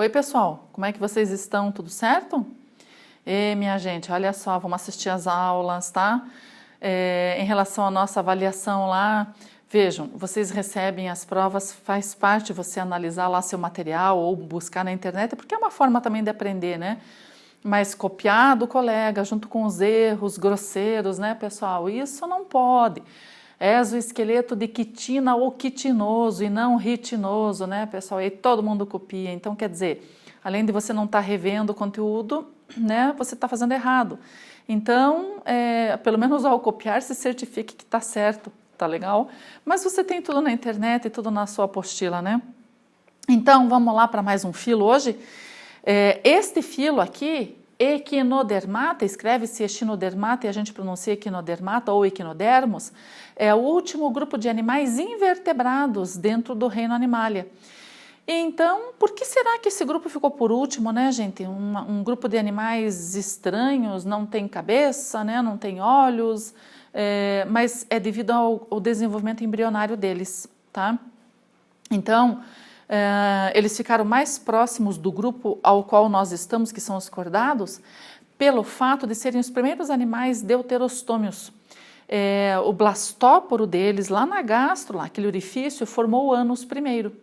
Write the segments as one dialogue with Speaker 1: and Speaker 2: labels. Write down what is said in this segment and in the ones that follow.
Speaker 1: Oi, pessoal, como é que vocês estão? Tudo certo? E, minha gente, olha só, vamos assistir as aulas, tá? Em relação à nossa avaliação lá, vejam, vocês recebem as provas, faz parte você analisar lá seu material ou buscar na internet, porque é uma forma também de aprender, né? Mas copiar do colega junto com os erros grosseiros, né, pessoal? Isso não pode. És o esqueleto de quitina ou quitinoso e não ritinoso, né, pessoal? E aí todo mundo copia. Então, quer dizer, além de você não estar revendo o conteúdo, né, você está fazendo errado. Então, pelo menos ao copiar, se certifique que está certo, tá legal? Mas você tem tudo na internet e tudo na sua apostila, né? Então, vamos lá para mais um filo hoje. Este filo aqui, equinodermata, escreve-se echinodermata e a gente pronuncia equinodermata ou equinodermos, é o último grupo de animais invertebrados dentro do reino Animalia. Então, por que será que esse grupo ficou por último, né, gente? Um grupo de animais estranhos, não tem cabeça, né, não tem olhos, mas é devido ao desenvolvimento embrionário deles, tá? Então, eles ficaram mais próximos do grupo ao qual nós estamos, que são os cordados, pelo fato de serem os primeiros animais deuterostômios. O blastóporo deles, lá na gastro, lá, aquele orifício, formou o ânus primeiro,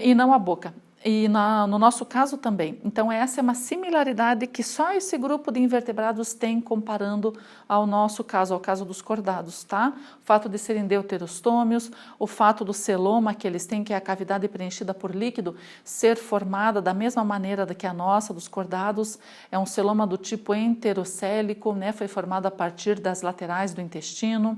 Speaker 1: e não a boca. E no nosso caso também. Então, essa é uma similaridade que só esse grupo de invertebrados tem comparando ao nosso caso, ao caso dos cordados, tá? O fato de serem deuterostômios, o fato do celoma que eles têm, que é a cavidade preenchida por líquido, ser formada da mesma maneira que a nossa, dos cordados, é um celoma do tipo enterocélico, né? Foi formado a partir das laterais do intestino,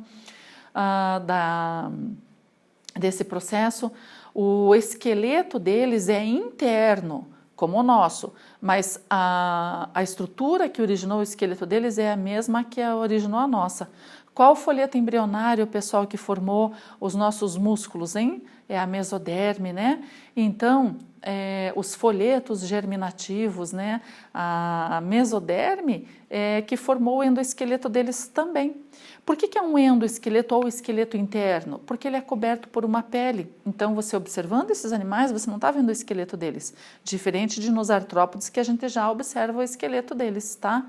Speaker 1: desse processo. O esqueleto deles é interno, como o nosso, mas a estrutura que originou o esqueleto deles é a mesma que originou a nossa. Qual folheto embrionário, pessoal, que formou os nossos músculos, hein? É a mesoderme, né? Então, os folhetos germinativos, né? A mesoderme que formou o endoesqueleto deles também. Por que é um endoesqueleto ou esqueleto interno? Porque ele é coberto por uma pele. Então, você observando esses animais, você não está vendo o esqueleto deles. Diferente de nos artrópodes, que a gente já observa o esqueleto deles, tá?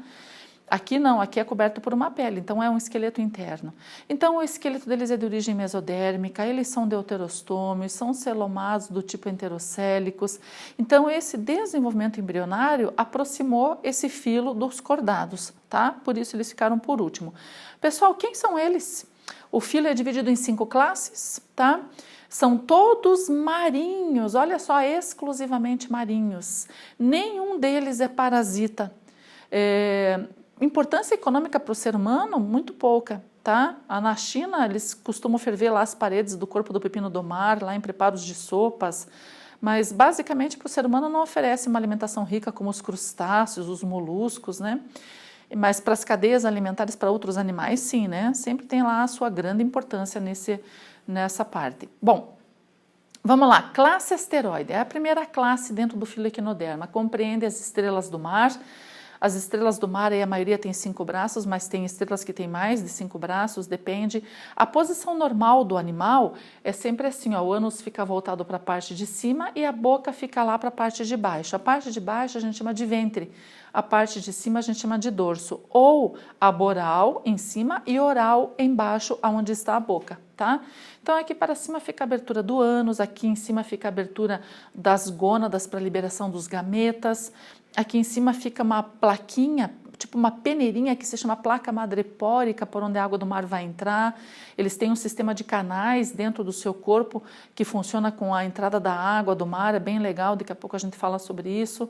Speaker 1: Aqui não, aqui é coberto por uma pele, então é um esqueleto interno. Então, o esqueleto deles é de origem mesodérmica, eles são deuterostômios, são celomados do tipo enterocélicos. Então, esse desenvolvimento embrionário aproximou esse filo dos cordados, tá? Por isso eles ficaram por último. Pessoal, quem são eles? O filo é dividido em 5 classes, tá? São todos marinhos, olha só, exclusivamente marinhos. Nenhum deles é parasita. Importância econômica para o ser humano, muito pouca, tá? Na China, eles costumam ferver lá as paredes do corpo do pepino do mar, lá em preparos de sopas, mas basicamente para o ser humano não oferece uma alimentação rica como os crustáceos, os moluscos, né? Mas para as cadeias alimentares para outros animais, sim, né? Sempre tem lá a sua grande importância nessa parte. Bom, vamos lá, classe asteroide, é a primeira classe dentro do filo equinoderma, compreende as estrelas do mar. As estrelas do mar, aí a maioria tem 5 braços, mas tem estrelas que têm mais de 5 braços, depende. A posição normal do animal é sempre assim, ó, o ânus fica voltado para a parte de cima e a boca fica lá para a parte de baixo. A parte de baixo a gente chama de ventre, a parte de cima a gente chama de dorso, ou aboral em cima e oral embaixo, onde está a boca, tá? Então aqui para cima fica a abertura do ânus, aqui em cima fica a abertura das gônadas para liberação dos gametas. Aqui em cima fica uma plaquinha, tipo uma peneirinha que se chama placa madrepórica, por onde a água do mar vai entrar. Eles têm um sistema de canais dentro do seu corpo que funciona com a entrada da água do mar, é bem legal, daqui a pouco a gente fala sobre isso.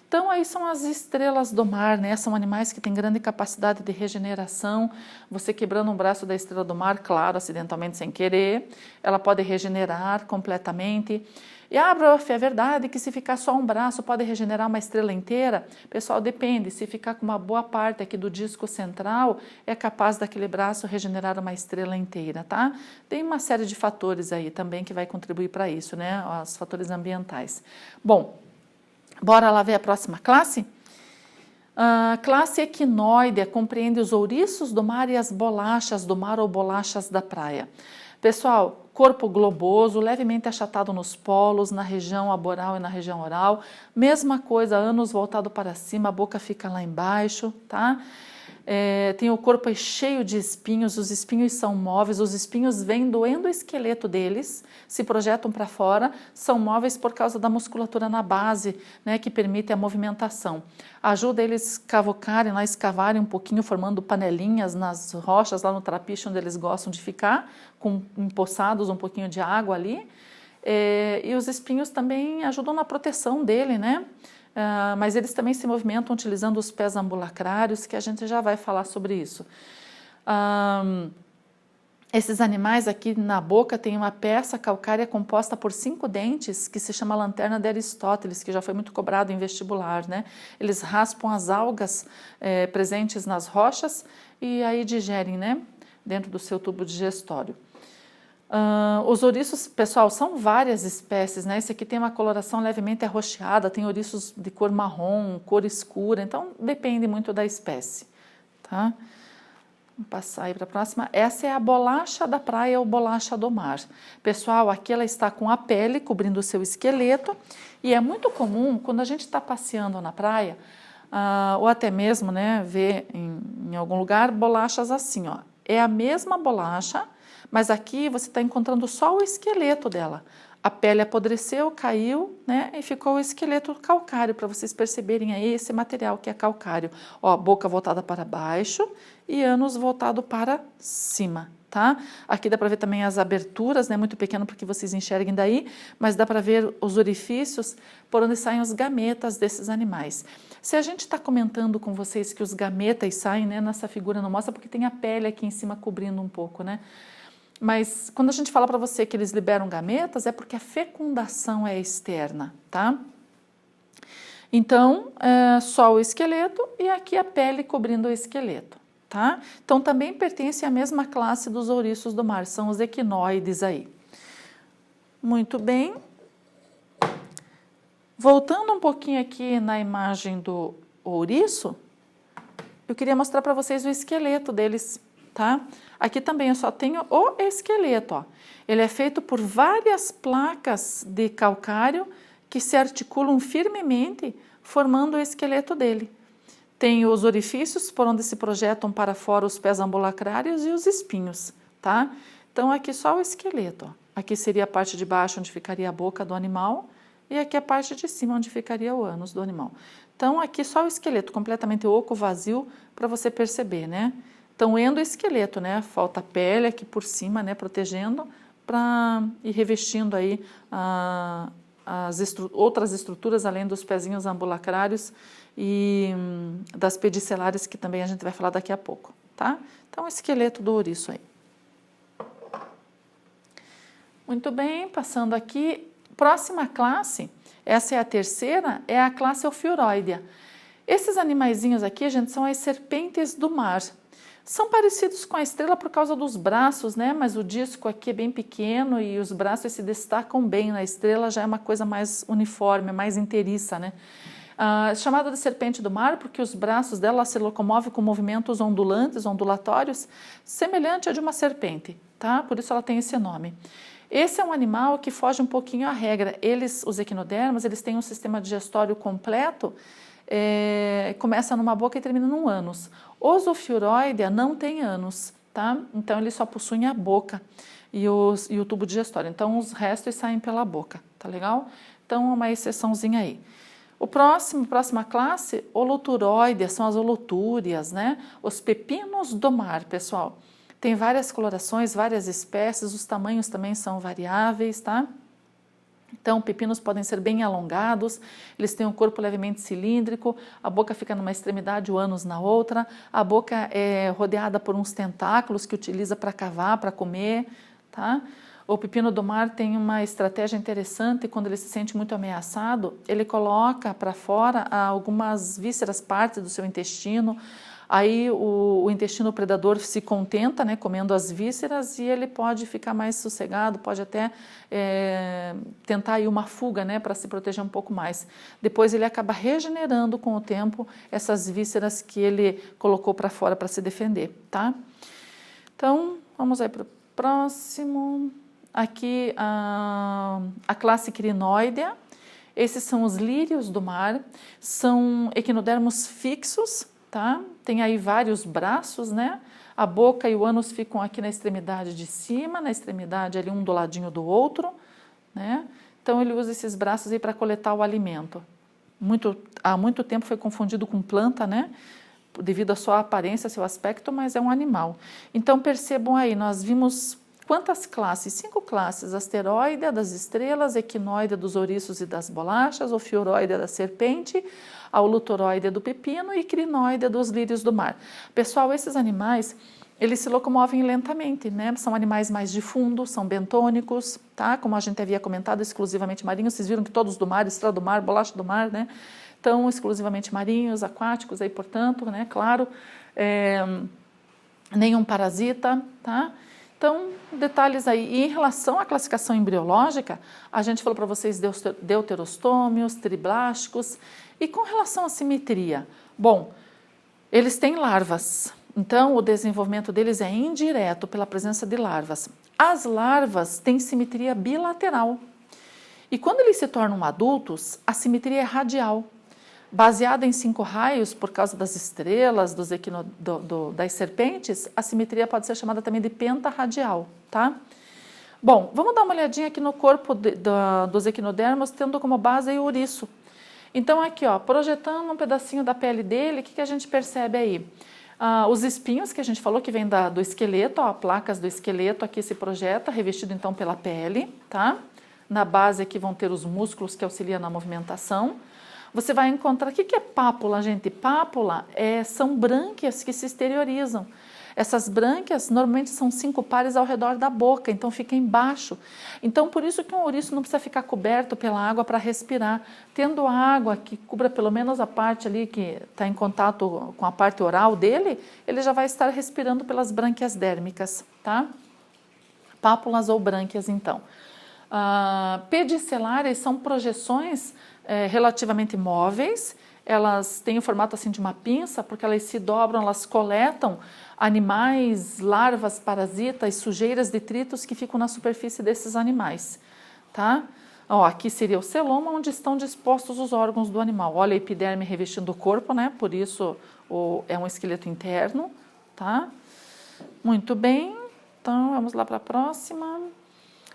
Speaker 1: Então, aí são as estrelas do mar, né? São animais que têm grande capacidade de regeneração. Você quebrando um braço da estrela do mar, claro, acidentalmente, sem querer, ela pode regenerar completamente. E, prof, é verdade que se ficar só um braço pode regenerar uma estrela inteira? Pessoal, depende. Se ficar com uma boa parte aqui do disco central, é capaz daquele braço regenerar uma estrela inteira, tá? Tem uma série de fatores aí também que vai contribuir para isso, né? Os fatores ambientais. Bom, bora lá ver a próxima classe? A classe equinóidea compreende os ouriços do mar e as bolachas do mar ou bolachas da praia. Pessoal, corpo globoso, levemente achatado nos polos, na região aboral e na região oral. Mesma coisa, ânus voltado para cima, a boca fica lá embaixo, tá? Tem o corpo cheio de espinhos, os espinhos são móveis, os espinhos vêm do endoesqueleto deles, se projetam para fora, são móveis por causa da musculatura na base, né, que permite a movimentação. Ajuda eles cavucarem lá, escavarem um pouquinho, formando panelinhas nas rochas, lá no trapiche onde eles gostam de ficar, empoçados um pouquinho de água ali. E os espinhos também ajudam na proteção dele, né? Mas eles também se movimentam utilizando os pés ambulacrários, que a gente já vai falar sobre isso. Esses animais aqui na boca têm uma peça calcária composta por 5 dentes, que se chama lanterna de Aristóteles, que já foi muito cobrado em vestibular, né? Eles raspam as algas presentes nas rochas e aí digerem, né? Dentro do seu tubo digestório. Os ouriços, pessoal, são várias espécies, né? Esse aqui tem uma coloração levemente arroxeada, tem ouriços de cor marrom, cor escura, então depende muito da espécie, tá? Vamos passar aí para a próxima. Essa é a bolacha da praia ou bolacha do mar. Pessoal, aqui ela está com a pele cobrindo o seu esqueleto e é muito comum, quando a gente está passeando na praia, ou até mesmo, né, ver em algum lugar bolachas assim, ó. É a mesma bolacha, mas aqui você está encontrando só o esqueleto dela. A pele apodreceu, caiu, né, e ficou o esqueleto calcário, para vocês perceberem aí esse material que é calcário. Ó, boca voltada para baixo e ânus voltado para cima, tá? Aqui dá para ver também as aberturas, né, muito pequeno para que vocês enxerguem daí, mas dá para ver os orifícios por onde saem os gametas desses animais. Se a gente está comentando com vocês que os gametas saem, né, nessa figura não mostra porque tem a pele aqui em cima cobrindo um pouco, né? Mas quando a gente fala para você que eles liberam gametas, é porque a fecundação é externa, tá? Então, só o esqueleto e aqui a pele cobrindo o esqueleto, tá? Então, também pertence à mesma classe dos ouriços do mar, são os equinoides aí. Muito bem. Voltando um pouquinho aqui na imagem do ouriço, eu queria mostrar para vocês o esqueleto deles, tá? Aqui também eu só tenho o esqueleto, ó. Ele é feito por várias placas de calcário que se articulam firmemente, formando o esqueleto dele. Tem os orifícios por onde se projetam para fora os pés ambulacrários e os espinhos, tá? Então aqui só o esqueleto, ó. Aqui seria a parte de baixo onde ficaria a boca do animal e aqui a parte de cima onde ficaria o ânus do animal. Então aqui só o esqueleto completamente oco, vazio, para você perceber, né? Então, endoesqueleto, né? Falta a pele aqui por cima, né? Protegendo para ir revestindo aí outras estruturas além dos pezinhos ambulacrários e das pedicelares que também a gente vai falar daqui a pouco, tá? Então, o esqueleto do ouriço aí. Muito bem, passando aqui. Próxima classe, essa é a terceira, é a classe Ophiuroidea. Esses animaizinhos aqui, gente, são as serpentes do mar. São parecidos com a estrela por causa dos braços, né? Mas o disco aqui é bem pequeno e os braços se destacam bem. Na estrela já é uma coisa mais uniforme, mais inteiriça, né? Chamada de serpente do mar porque os braços dela se locomovem com movimentos ondulantes, ondulatórios, semelhante a de uma serpente, tá? Por isso ela tem esse nome. Esse é um animal que foge um pouquinho à regra. Os equinodermas, eles têm um sistema digestório completo, começa numa boca e termina num ânus. Os Ophiuroidea não têm ânus, tá? Então eles só possuem a boca e o tubo digestório. Então os restos saem pela boca, tá legal? Então é uma exceçãozinha aí. Próxima classe, Holoturoidea, são as holotúrias, né? Os pepinos do mar, pessoal. Tem várias colorações, várias espécies, os tamanhos também são variáveis, tá? Então, pepinos podem ser bem alongados, eles têm um corpo levemente cilíndrico, a boca fica numa extremidade, o ânus na outra, a boca é rodeada por uns tentáculos que utiliza para cavar, para comer, tá? O pepino do mar tem uma estratégia interessante, quando ele se sente muito ameaçado, ele coloca para fora algumas vísceras, partes do seu intestino. Aí o intestino predador se contenta, né, comendo as vísceras e ele pode ficar mais sossegado, pode até tentar aí uma fuga, né, para se proteger um pouco mais. Depois ele acaba regenerando com o tempo essas vísceras que ele colocou para fora para se defender, tá? Então, vamos aí para o próximo. aqui a classe crinoidea. Esses são os lírios do mar, são equinodermos fixos, tá? Tem aí vários braços, né? A boca e o ânus ficam aqui na extremidade de cima, na extremidade ali um do ladinho do outro, né? Então ele usa esses braços aí para coletar o alimento. Há muito tempo foi confundido com planta, né? Devido à sua aparência, seu aspecto, mas é um animal. Então percebam aí, nós vimos quantas classes? 5 classes: asteroide das estrelas, equinoide dos ouriços e das bolachas, ofiuroide da serpente, aulutoroide do pepino e crinoide dos lírios do mar. Pessoal, esses animais, eles se locomovem lentamente, né? São animais mais de fundo, são bentônicos, tá? Como a gente havia comentado, exclusivamente marinhos. Vocês viram que todos do mar, estrela do mar, bolacha do mar, né? Então, exclusivamente marinhos, aquáticos, aí, portanto, né? Claro, nenhum parasita, tá? Então, detalhes aí. E em relação à classificação embriológica, a gente falou para vocês deuterostômios, triblásticos. E com relação à simetria, bom, eles têm larvas, então o desenvolvimento deles é indireto pela presença de larvas. As larvas têm simetria bilateral. E quando eles se tornam adultos, a simetria é radial. Baseada em 5 raios, por causa das estrelas, das serpentes, a simetria pode ser chamada também de pentarradial, tá? Bom, vamos dar uma olhadinha aqui no corpo dos equinodermos, tendo como base o ouriço. Então aqui, ó, projetando um pedacinho da pele dele, o que a gente percebe aí? Os espinhos que a gente falou que vem do esqueleto, ó, placas do esqueleto aqui se projeta, revestido então pela pele, tá? Na base aqui vão ter os músculos que auxiliam na movimentação. Você vai encontrar, o que é pápula, gente? Pápula são brânquias que se exteriorizam. Essas brânquias normalmente são 5 pares ao redor da boca, então fica embaixo. Então, por isso que um ouriço não precisa ficar coberto pela água para respirar. Tendo água que cubra pelo menos a parte ali que está em contato com a parte oral dele, ele já vai estar respirando pelas brânquias dérmicas, tá? Pápulas ou brânquias, então. Pedicelares são projeções relativamente móveis. Elas têm o formato assim de uma pinça, porque elas se dobram, elas coletam animais, larvas, parasitas, sujeiras, detritos que ficam na superfície desses animais, tá? Ó, aqui seria o celoma, onde estão dispostos os órgãos do animal. Olha a epiderme revestindo o corpo, né? Por isso é um esqueleto interno, tá? Muito bem, então vamos lá para a próxima.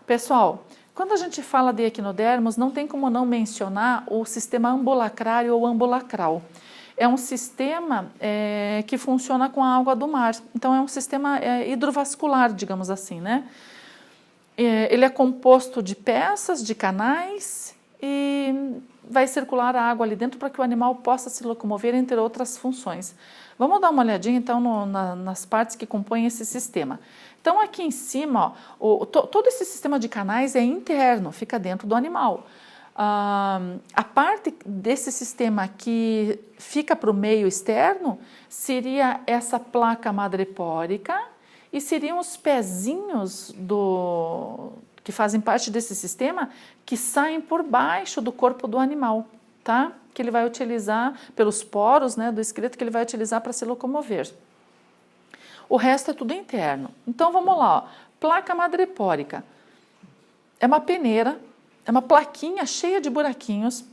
Speaker 1: Pessoal, quando a gente fala de equinodermos, não tem como não mencionar o sistema ambulacrário ou ambulacral. É um sistema que funciona com a água do mar. Então, é um sistema hidrovascular, digamos assim, né? Ele é composto de peças, de canais e vai circular a água ali dentro para que o animal possa se locomover, entre outras funções. Vamos dar uma olhadinha, então, nas partes que compõem esse sistema. Então, aqui em cima, ó, todo esse sistema de canais é interno, fica dentro do animal. A parte desse sistema que fica para o meio externo seria essa placa madrepórica e seriam os pezinhos que fazem parte desse sistema que saem por baixo do corpo do animal, tá? Que ele vai utilizar pelos poros, né, do esqueleto que ele vai utilizar para se locomover. O resto é tudo interno. Então vamos lá, ó. Placa madrepórica. É uma peneira, é uma plaquinha cheia de buraquinhos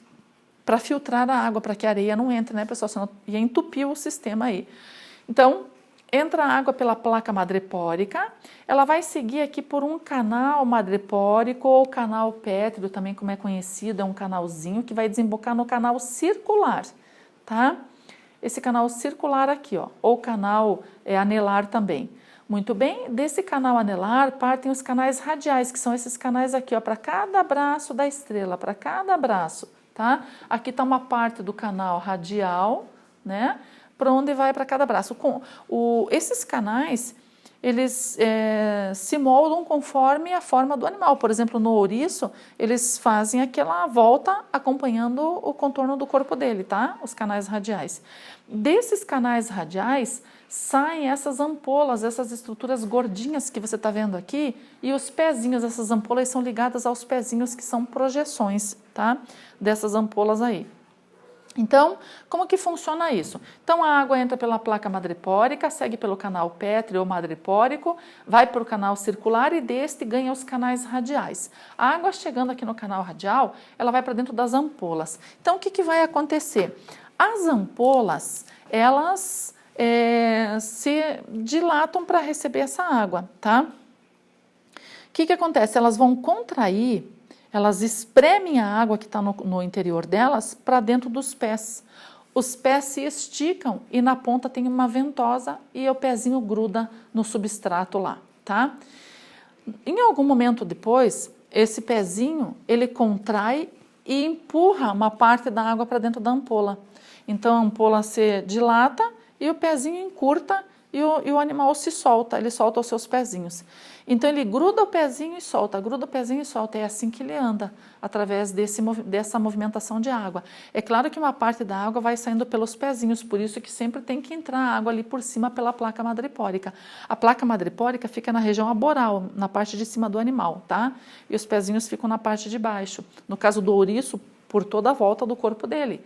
Speaker 1: para filtrar a água, para que a areia não entre, né, pessoal? Senão ia entupir o sistema aí. Então, entra a água pela placa madrepórica, ela vai seguir aqui por um canal madrepórico ou canal pétreo, também como é conhecido, é um canalzinho que vai desembocar no canal circular, tá? Esse canal circular aqui, ó, ou canal anelar também. Muito bem, desse canal anelar partem os canais radiais, que são esses canais aqui, ó, para cada braço da estrela, para cada braço, tá? Aqui está uma parte do canal radial, né? Para onde vai para cada braço. Esses canais, eles se moldam conforme a forma do animal. Por exemplo, no ouriço, eles fazem aquela volta acompanhando o contorno do corpo dele, tá? Os canais radiais. Desses canais radiais saem essas ampolas, essas estruturas gordinhas que você está vendo aqui, e os pezinhos, essas ampolas são ligadas aos pezinhos que são projeções, tá? Dessas ampolas aí. Então, como que funciona isso? Então, a água entra pela placa madrepórica, segue pelo canal pétreo ou madrepórico, vai para o canal circular e deste ganha os canais radiais. A água chegando aqui no canal radial, ela vai para dentro das ampolas. Então, o que vai acontecer? As ampolas, elas se dilatam para receber essa água, tá? O que acontece? Elas vão contrair. Elas espremem a água que está no interior delas para dentro dos pés. Os pés se esticam e na ponta tem uma ventosa e o pezinho gruda no substrato lá, tá? Em algum momento depois, esse pezinho, ele contrai e empurra uma parte da água para dentro da ampola. Então a ampola se dilata e o pezinho encurta e o animal se solta, ele solta os seus pezinhos. Então ele gruda o pezinho e solta, gruda o pezinho e solta. É assim que ele anda, através dessa movimentação de água. É claro que uma parte da água vai saindo pelos pezinhos, por isso que sempre tem que entrar água ali por cima pela placa madrepórica. A placa madrepórica fica na região aboral, na parte de cima do animal, tá? E os pezinhos ficam na parte de baixo. No caso do ouriço, por toda a volta do corpo dele.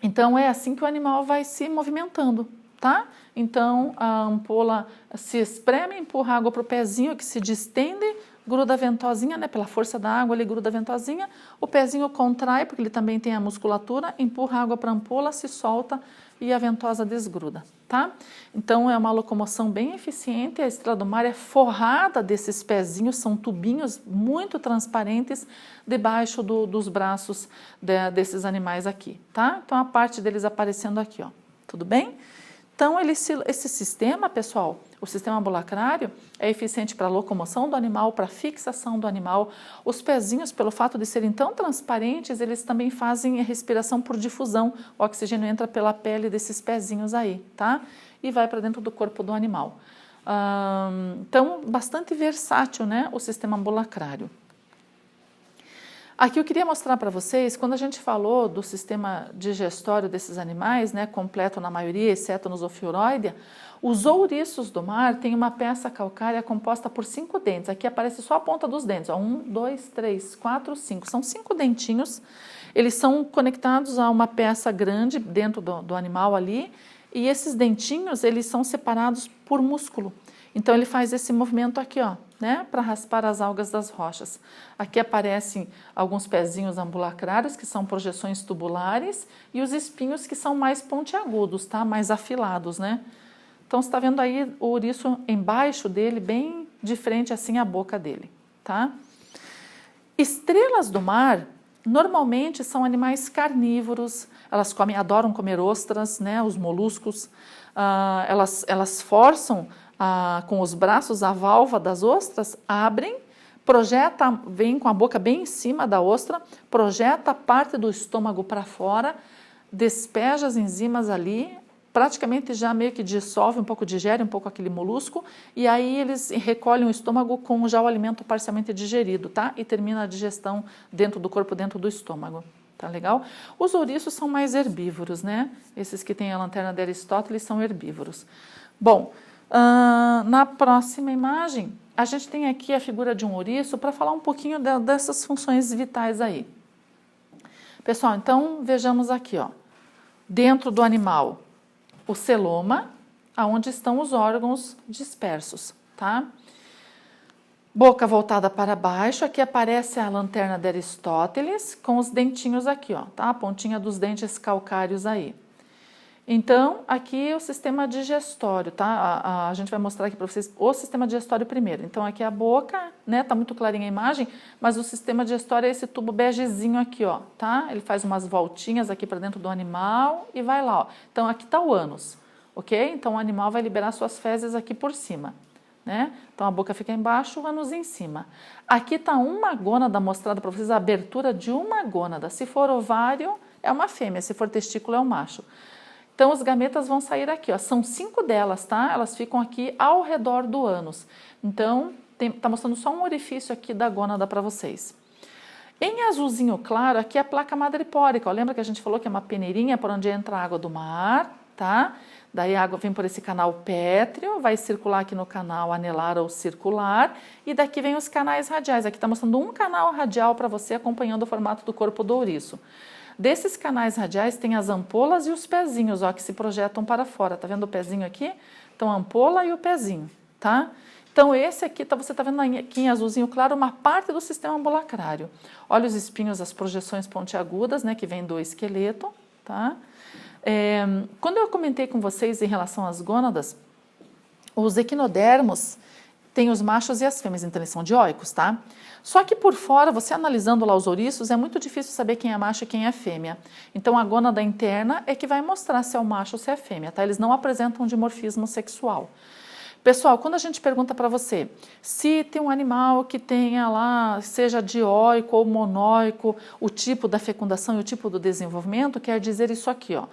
Speaker 1: Então, é assim que o animal vai se movimentando, tá? Então, a ampola se espreme, empurra a água para o pezinho que se distende, gruda a ventosinha, né? Pela força da água, ele gruda a ventosinha, o pezinho contrai, porque ele também tem a musculatura, empurra a água para a ampola, se solta e a ventosa desgruda, tá? Então, é uma locomoção bem eficiente, a estrela do mar é forrada desses pezinhos, são tubinhos muito transparentes debaixo dos braços desses animais aqui, tá? Então, a parte deles aparecendo aqui, ó, tudo bem? Então, esse sistema, pessoal, o sistema ambulacrário, é eficiente para a locomoção do animal, para a fixação do animal. Os pezinhos, pelo fato de serem tão transparentes, eles também fazem a respiração por difusão. O oxigênio entra pela pele desses pezinhos aí, tá? E vai para dentro do corpo do animal. Então, bastante versátil, né, o sistema ambulacrário. Aqui eu queria mostrar para vocês, quando a gente falou do sistema digestório desses animais, né, completo na maioria, exceto nos Ophiuroidea, os ouriços do mar têm uma peça calcária composta por 5 dentes. Aqui aparece só a ponta dos dentes, ó, 1, 2, 3, 4, 5. São 5 dentinhos, eles são conectados a uma peça grande dentro do animal ali, e esses dentinhos, eles são separados por músculo. Então, ele faz esse movimento aqui, ó, né, para raspar as algas das rochas. Aqui aparecem alguns pezinhos ambulacrários, que são projeções tubulares, e os espinhos que são mais pontiagudos, tá, mais afilados, né. Então, você está vendo aí o ouriço embaixo dele, bem de frente assim à boca dele, tá. Estrelas do mar, normalmente são animais carnívoros, elas adoram comer ostras, né, os moluscos, elas forçam com os braços a válvula das ostras, abrem, vem com a boca bem em cima da ostra, projeta parte do estômago para fora, despeja as enzimas ali, praticamente já meio que dissolve um pouco, digere um pouco aquele molusco, e aí eles recolhem o estômago com já o alimento parcialmente digerido, tá? E termina a digestão dentro do corpo, dentro do estômago. Tá legal? Os ouriços são mais herbívoros, né? Esses que têm a lanterna de Aristóteles são herbívoros. Bom, na próxima imagem, a gente tem aqui a figura de um ouriço para falar um pouquinho dessas funções vitais aí. Pessoal, então vejamos aqui, ó, dentro do animal, o celoma, aonde estão os órgãos dispersos, tá? Boca voltada para baixo, aqui aparece a lanterna de Aristóteles com os dentinhos aqui, ó, tá? A pontinha dos dentes calcários aí. Então, aqui é o sistema digestório, tá? A gente vai mostrar aqui para vocês o sistema digestório primeiro. Então, aqui é a boca, né? Tá muito clarinha a imagem, mas o sistema digestório é esse tubo begezinho aqui, ó, tá? Ele faz umas voltinhas aqui para dentro do animal e vai lá, ó. Então, aqui tá o ânus, ok? Então, o animal vai liberar suas fezes aqui por cima, né? Então, a boca fica embaixo, o ânus em cima. Aqui tá uma gônada mostrada para vocês, a abertura de uma gônada. Se for ovário, é uma fêmea, se for testículo, é um macho. Então, os gametas vão sair aqui, ó. São 5 delas, tá? Elas ficam aqui ao redor do ânus. Então, tá mostrando só um orifício aqui da gônada para vocês. Em azulzinho claro, aqui é a placa madrepórica. Ó, lembra que a gente falou que é uma peneirinha por onde entra a água do mar, tá? Daí a água vem por esse canal pétreo, vai circular aqui no canal anelar ou circular, e daqui vem os canais radiais. Aqui está mostrando um canal radial para você acompanhando o formato do corpo do ouriço. Desses canais radiais tem as ampolas e os pezinhos, ó, que se projetam para fora. Tá vendo o pezinho aqui? Então, a ampola e o pezinho, tá? Então, esse aqui, você está vendo aqui em azulzinho claro, uma parte do sistema ambulacrário. Olha os espinhos, as projeções pontiagudas, né, que vem do esqueleto, tá? Quando eu comentei com vocês em relação às gônadas, os equinodermos têm os machos e as fêmeas, então eles são dioicos, tá? Só que por fora, você analisando lá os ouriços, é muito difícil saber quem é macho e quem é fêmea. Então, a gônada interna é que vai mostrar se é o macho ou se é fêmea, tá? Eles não apresentam dimorfismo sexual. Pessoal, quando a gente pergunta para você se tem um animal que tenha lá, seja dioico ou monóico, o tipo da fecundação e o tipo do desenvolvimento, quer dizer isso aqui, ó.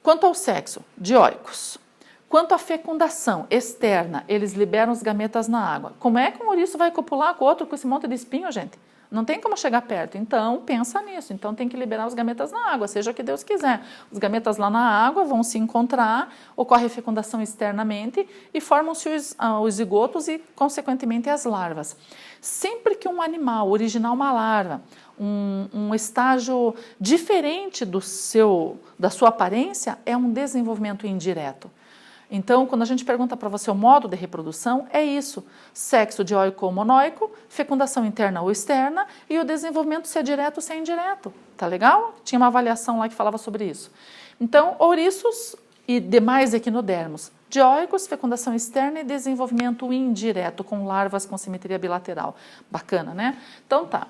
Speaker 1: Quanto ao sexo, dioicos. Quanto à fecundação externa, eles liberam os gametas na água. Como é que um ouriço vai copular com outro com esse monte de espinho, gente? Não tem como chegar perto, então pensa nisso. Então tem que liberar os gametas na água, seja o que Deus quiser. Os gametas lá na água vão se encontrar, ocorre a fecundação externamente e formam-se os zigotos e, consequentemente, as larvas. Sempre que um animal originar uma larva, um estágio diferente da sua aparência, é um desenvolvimento indireto. Então, quando a gente pergunta para você o modo de reprodução, é isso. Sexo dioico ou monóico, fecundação interna ou externa e o desenvolvimento se é direto ou se é indireto. Tá legal? Tinha uma avaliação lá que falava sobre isso. Então, ouriços e demais equinodermos. Dioicos, fecundação externa e desenvolvimento indireto, com larvas com simetria bilateral. Bacana, né? Então, tá.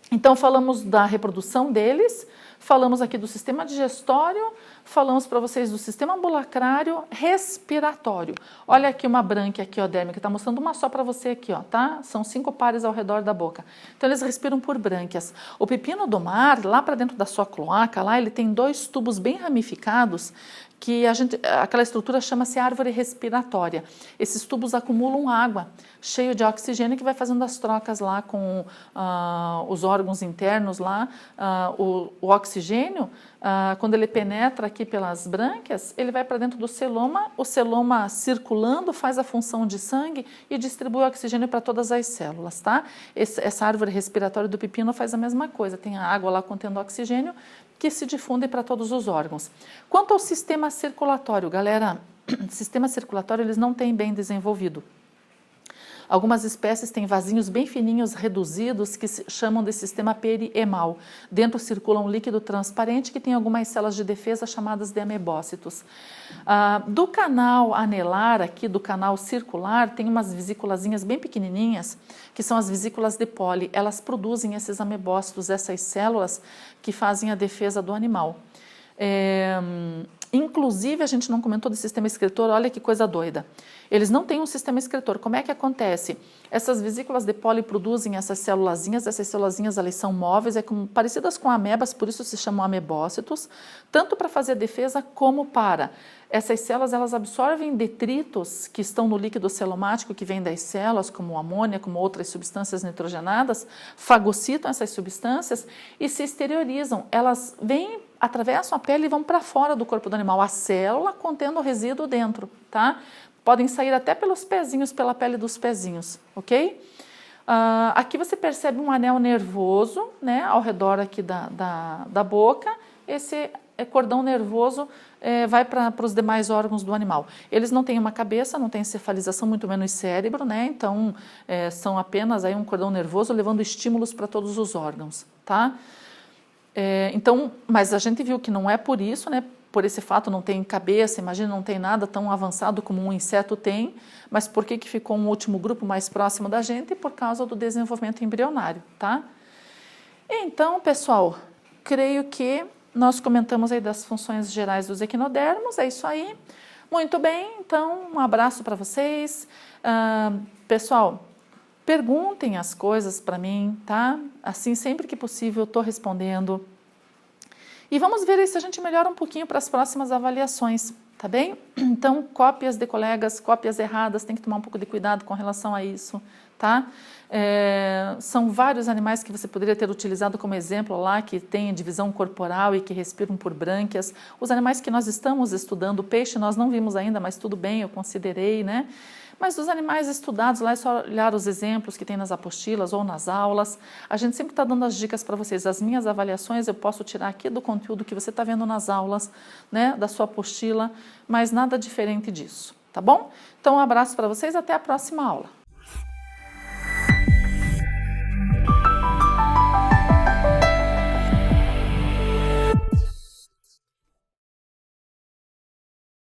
Speaker 1: Então, falamos da reprodução deles, falamos aqui do sistema digestório, falamos para vocês do sistema ambulacrário respiratório. Olha aqui uma brânquia equidérmica, está mostrando uma só para você aqui, ó, tá? São 5 pares ao redor da boca. Então, eles respiram por brânquias. O pepino do mar, lá para dentro da sua cloaca, lá ele tem 2 tubos bem ramificados, que aquela estrutura chama-se árvore respiratória. Esses tubos acumulam água, cheio de oxigênio, que vai fazendo as trocas lá com os órgãos internos lá. O oxigênio, quando ele penetra aqui pelas brânquias, ele vai para dentro do celoma, o celoma circulando faz a função de sangue e distribui o oxigênio para todas as células, tá? Essa árvore respiratória do pepino faz a mesma coisa, tem a água lá contendo oxigênio, que se difundem para todos os órgãos. Quanto ao sistema circulatório, galera, sistema circulatório eles não têm bem desenvolvido. Algumas espécies têm vasinhos bem fininhos, reduzidos, que se chamam de sistema periemal. Dentro circula um líquido transparente que tem algumas células de defesa chamadas de amebócitos. Do canal anelar, aqui do canal circular, tem umas vesículazinhas bem pequenininhas, que são as vesículas de Poli. Elas produzem esses amebócitos, essas células que fazem a defesa do animal. Inclusive, a gente não comentou do sistema excretor, olha que coisa doida. Eles não têm um sistema excretor. Como é que acontece? Essas vesículas de Poli produzem essas célulazinhas ali são móveis, parecidas com amebas, por isso se chamam amebócitos, tanto para fazer a defesa como para. Essas células, elas absorvem detritos que estão no líquido celomático que vem das células, como amônia, como outras substâncias nitrogenadas, fagocitam essas substâncias e se exteriorizam. Elas vêm, atravessam a pele e vão para fora do corpo do animal, a célula contendo o resíduo dentro, tá? Podem sair até pelos pezinhos, pela pele dos pezinhos, ok? Aqui você percebe um anel nervoso, né, ao redor aqui da boca. Esse cordão nervoso vai para os demais órgãos do animal. Eles não têm uma cabeça, não têm encefalização, muito menos cérebro, né? Então, são apenas aí um cordão nervoso levando estímulos para todos os órgãos, tá? Então, mas a gente viu que não é por isso, né? Por esse fato não tem cabeça, imagina, não tem nada tão avançado como um inseto tem, mas por que ficou um último grupo mais próximo da gente? Por causa do desenvolvimento embrionário, tá? Então, pessoal, creio que nós comentamos aí das funções gerais dos equinodermos, é isso aí. Muito bem, então um abraço para vocês. Pessoal, perguntem as coisas para mim, tá? Assim, sempre que possível, eu estou respondendo. E vamos ver aí se a gente melhora um pouquinho para as próximas avaliações, tá bem? Então, cópias de colegas, cópias erradas, tem que tomar um pouco de cuidado com relação a isso, tá? São vários animais que você poderia ter utilizado como exemplo lá, que têm divisão corporal e que respiram por brânquias. Os animais que nós estamos estudando, o peixe nós não vimos ainda, mas tudo bem, eu considerei, né? Mas dos animais estudados, lá é só olhar os exemplos que tem nas apostilas ou nas aulas. A gente sempre está dando as dicas para vocês. As minhas avaliações eu posso tirar aqui do conteúdo que você está vendo nas aulas, né, da sua apostila, mas nada diferente disso, tá bom? Então, um abraço para vocês, até a próxima aula.